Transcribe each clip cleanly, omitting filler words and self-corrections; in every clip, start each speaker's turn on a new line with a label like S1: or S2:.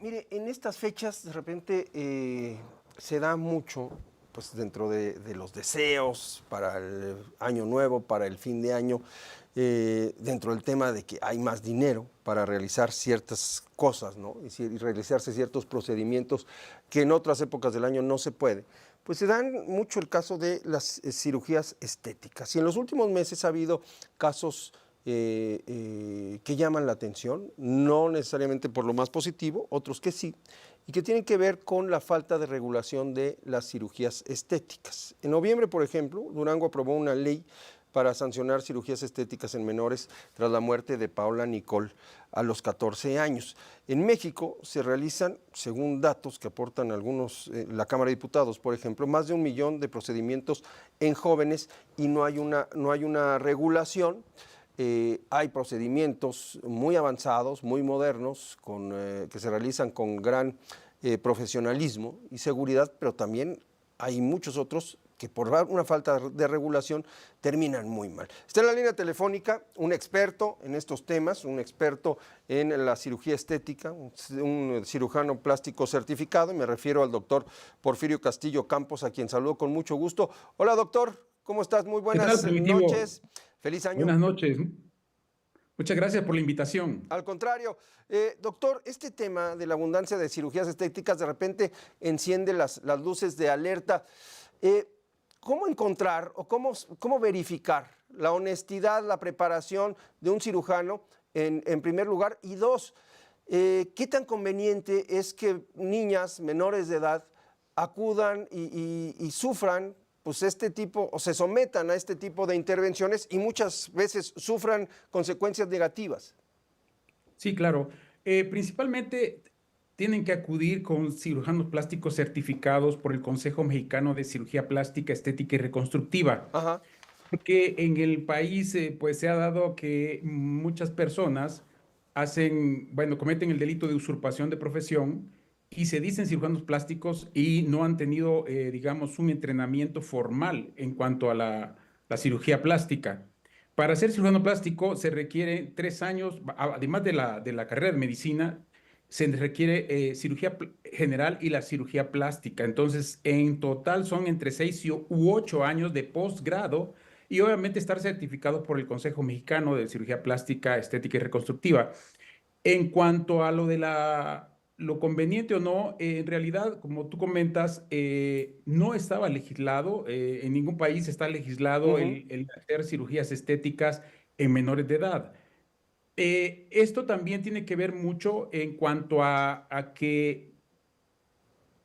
S1: Mire, en estas fechas de repente se da mucho, pues dentro de los deseos para el año nuevo, para el fin de año, dentro del tema de que hay más dinero para realizar ciertas cosas, ¿no? Y realizarse ciertos procedimientos que en otras épocas del año no se puede. Pues se dan mucho el caso de las cirugías estéticas. Y en los últimos meses ha habido casos que llaman la atención, no necesariamente por lo más positivo, otros que sí, y que tienen que ver con la falta de regulación de las cirugías estéticas. En noviembre, por ejemplo, Durango aprobó una ley para sancionar cirugías estéticas en menores tras la muerte de Paola Nicole a los 14 años. En México se realizan, según datos que aportan algunos, la Cámara de Diputados, por ejemplo, más de 1 millón de procedimientos en jóvenes y no hay una regulación. Hay procedimientos muy avanzados, muy modernos, que se realizan con gran profesionalismo y seguridad, pero también hay muchos otros que por una falta de regulación terminan muy mal. Está en la línea telefónica un experto en estos temas, un experto en la cirugía estética, un cirujano plástico certificado, y me refiero al doctor Porfirio Castillo Campos, a quien saludo con mucho gusto. Hola doctor, ¿cómo estás? Muy
S2: ¿Qué tal,
S1: buenas
S2: Primitivo?
S1: noches, feliz año.
S2: Buenas noches. Muchas gracias por la invitación.
S1: Al contrario, doctor, este tema de la abundancia de cirugías estéticas de repente enciende las luces de alerta. Eh, ¿Cómo encontrar o cómo verificar la honestidad, la preparación de un cirujano en primer lugar? Y dos, ¿qué tan conveniente es que niñas menores de edad acudan y sufran pues este tipo, o se sometan a este tipo de intervenciones y muchas veces sufran consecuencias negativas?
S2: Sí, claro. Principalmente tienen que acudir con cirujanos plásticos certificados por el Consejo Mexicano de Cirugía Plástica, Estética y Reconstructiva,
S1: Ajá.
S2: porque en el país pues se ha dado que muchas personas cometen el delito de usurpación de profesión y se dicen cirujanos plásticos y no han tenido, digamos, un entrenamiento formal en cuanto a la cirugía plástica. Para ser cirujano plástico se requiere 3 años, además de la carrera de medicina, se requiere cirugía general y la cirugía plástica. Entonces, en total son entre 6 u 8 años de posgrado y obviamente estar certificado por el Consejo Mexicano de Cirugía Plástica, Estética y Reconstructiva. En cuanto a lo conveniente o no, en realidad, como tú comentas, no estaba legislado, en ningún país está legislado
S1: Ujú.
S2: el hacer cirugías estéticas en menores de edad. Esto también tiene que ver mucho en cuanto a que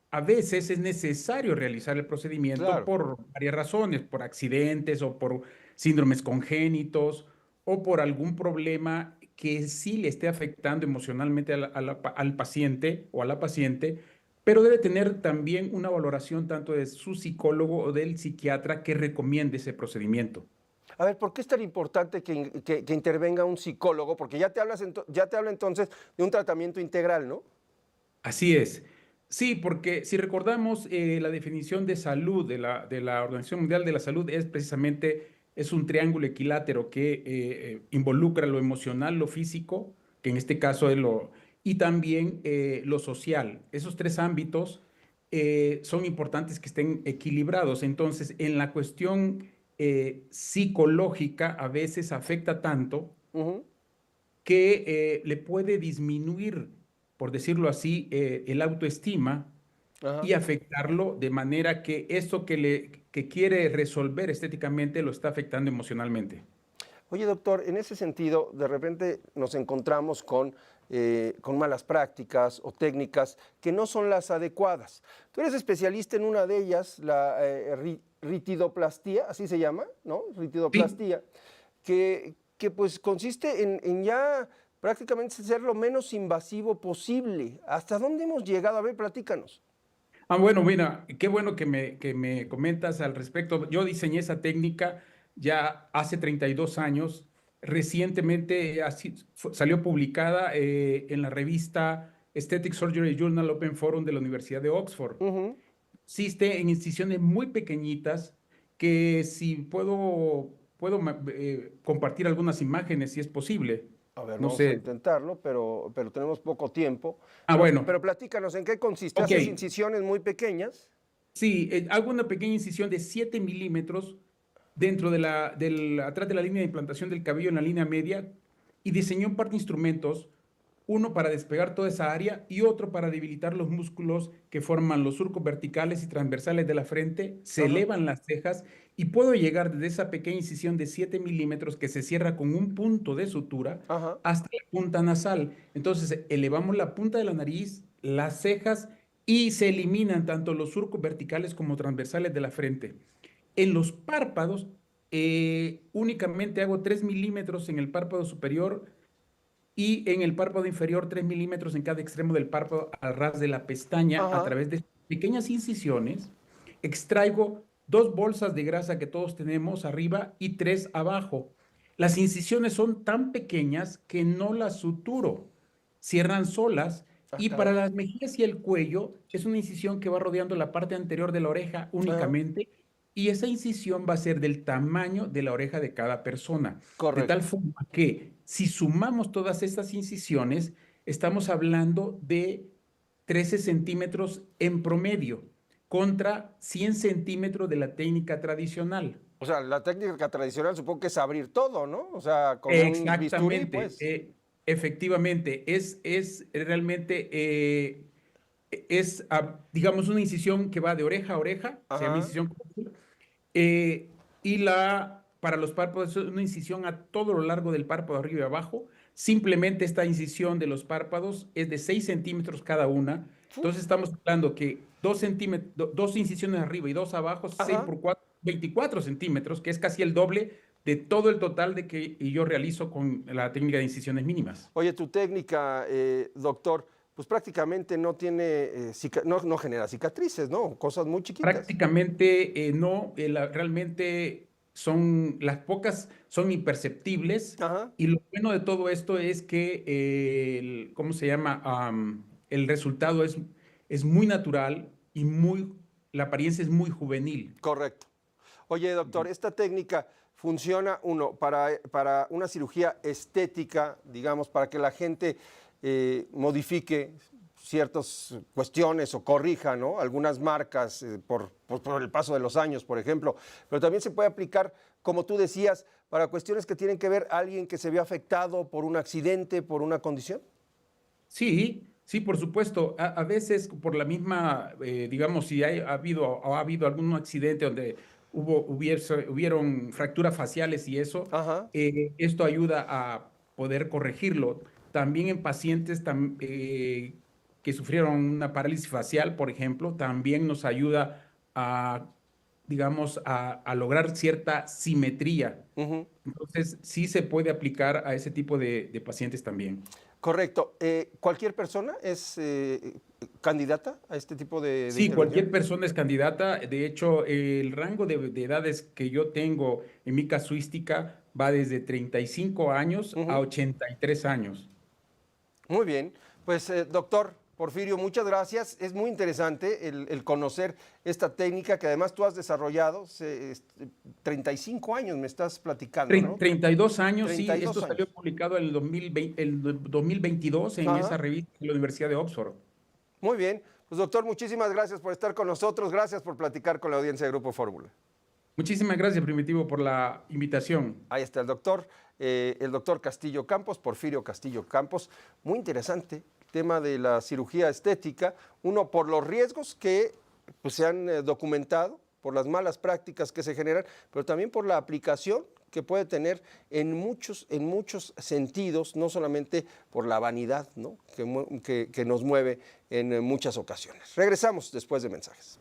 S2: a veces es necesario realizar el procedimiento
S1: Claro.
S2: por varias razones, por accidentes o por síndromes congénitos o por algún problema que sí le esté afectando emocionalmente al paciente o a la paciente, pero debe tener también una valoración tanto de su psicólogo o del psiquiatra que recomiende ese procedimiento.
S1: A ver, ¿por qué es tan importante que intervenga un psicólogo? Porque ya te habla entonces de un tratamiento integral, ¿no?
S2: Así es. Sí, porque si recordamos la definición de salud de la Organización Mundial de la Salud es precisamente es un triángulo equilátero que involucra lo emocional, lo físico, que en este caso es y también lo social. Esos tres ámbitos son importantes que estén equilibrados. Entonces, en la cuestión psicológica a veces afecta tanto
S1: Ujú.
S2: que le puede disminuir, por decirlo así, el autoestima
S1: Ajá.
S2: y afectarlo de manera que eso que quiere resolver estéticamente lo está afectando emocionalmente.
S1: Oye, doctor, en ese sentido, de repente nos encontramos con malas prácticas o técnicas que no son las adecuadas. Tú eres especialista en una de ellas, la ritidoplastía, así se llama, ¿no?
S2: Sí.
S1: Ritidoplastía, que pues consiste en ya prácticamente ser lo menos invasivo posible. ¿Hasta dónde hemos llegado? A ver, platícanos.
S2: Bueno, mira, qué bueno que me comentas al respecto. Yo diseñé esa técnica ya hace 32 años. Recientemente salió publicada en la revista Aesthetic Surgery Journal Open Forum de la Universidad de Oxford.
S1: Ujú.
S2: Existe en incisiones muy pequeñitas que si puedo compartir algunas imágenes si es posible.
S1: A ver,
S2: No
S1: vamos a
S2: sé.
S1: intentarlo, pero tenemos poco tiempo.
S2: Bueno,
S1: Pero platícanos, ¿en qué consiste?
S2: ok.
S1: ¿Haces incisiones muy pequeñas?
S2: Sí, hago una pequeña incisión de 7 milímetros dentro atrás de la línea de implantación del cabello en la línea media y diseñé un par de instrumentos, uno para despegar toda esa área y otro para debilitar los músculos que forman los surcos verticales y transversales de la frente, se
S1: Ajá,
S2: elevan las cejas y puedo llegar desde esa pequeña incisión de 7 milímetros que se cierra con un punto de sutura
S1: ajá.
S2: hasta la punta nasal. Entonces elevamos la punta de la nariz, las cejas y se eliminan tanto los surcos verticales como transversales de la frente. En los párpados, únicamente hago 3 milímetros en el párpado superior y en el párpado inferior 3 milímetros en cada extremo del párpado al ras de la pestaña. A
S1: Ajá.
S2: través de pequeñas incisiones extraigo 2 bolsas de grasa que todos tenemos arriba y 3 abajo. Las incisiones son tan pequeñas que no las suturo, cierran solas.
S1: Ah,
S2: Y para
S1: caray.
S2: las mejillas y el cuello es una incisión que va rodeando la parte anterior de la oreja
S1: Ajá.
S2: únicamente, y esa incisión va a ser del tamaño de la oreja de cada persona. De tal
S1: Correcto.
S2: forma que si sumamos todas estas incisiones, estamos hablando de 13 centímetros en promedio contra 100 centímetros de la técnica tradicional.
S1: O sea, la técnica tradicional supongo que es abrir todo, ¿no? O sea, con un bisturí,
S2: Exactamente,
S1: pues.
S2: efectivamente, es realmente, digamos, una incisión que va de oreja a oreja, se llama
S1: Ajá.
S2: incisión cóncava, y para los párpados es una incisión a todo lo largo del párpado, arriba y abajo. Simplemente esta incisión de los párpados es de 6 centímetros cada una. Entonces
S1: Uf.
S2: estamos hablando que 2 incisiones arriba y 2 abajo, 6
S1: Ajá.
S2: por 4, 24 centímetros, que es casi el doble de todo el total de que yo realizo con la técnica de incisiones mínimas.
S1: Oye, tu técnica, doctor, pues prácticamente no tiene, no genera cicatrices, ¿no? Cosas muy chiquitas.
S2: Prácticamente no, realmente las pocas son imperceptibles,
S1: Ajá.
S2: y lo bueno de todo esto es que ¿cómo se llama? El resultado es muy natural y la apariencia es muy juvenil.
S1: Correcto. Oye, doctor, esta técnica funciona, uno, para una cirugía estética, digamos, para que la gente modifique ciertas cuestiones o corrija, ¿no? Algunas marcas por el paso de los años, por ejemplo. Pero también se puede aplicar, como tú decías, para cuestiones que tienen que ver alguien que se vio afectado por un accidente, por una condición.
S2: Sí, sí, por supuesto. A veces por la misma, digamos, si ha habido algún accidente donde hubieron fracturas faciales y eso,
S1: Ajá.
S2: esto ayuda a poder corregirlo. También en pacientes que sufrieron una parálisis facial, por ejemplo, también nos ayuda a, digamos, a lograr cierta simetría.
S1: Ujú.
S2: Entonces, sí se puede aplicar a ese tipo de pacientes también.
S1: Correcto. ¿Cualquier persona es candidata a este tipo de
S2: Sí, cualquier
S1: intervenciones?
S2: persona es candidata. De hecho, el rango de edades que yo tengo en mi casuística va desde 35 años a
S1: Ujú.
S2: 83 años.
S1: Muy bien. Pues, doctor Porfirio, muchas gracias. Es muy interesante el conocer esta técnica que además tú has desarrollado. 35 años me estás platicando, ¿no?
S2: 32 años, sí,
S1: Treinta y
S2: esto
S1: dos
S2: salió
S1: años.
S2: publicado en el 2022 en esa
S1: Ajá.
S2: revista de la Universidad de Oxford.
S1: Muy bien. Pues, doctor, muchísimas gracias por estar con nosotros. Gracias por platicar con la audiencia de Grupo Fórmula.
S2: Muchísimas gracias, Primitivo, por la invitación.
S1: Ahí está el doctor Castillo Campos, Porfirio Castillo Campos. Muy interesante el tema de la cirugía estética. Uno, por los riesgos que pues, se han documentado, por las malas prácticas que se generan, pero también por la aplicación que puede tener en muchos sentidos, no solamente por la vanidad, ¿no? que nos mueve en muchas ocasiones. Regresamos después de mensajes.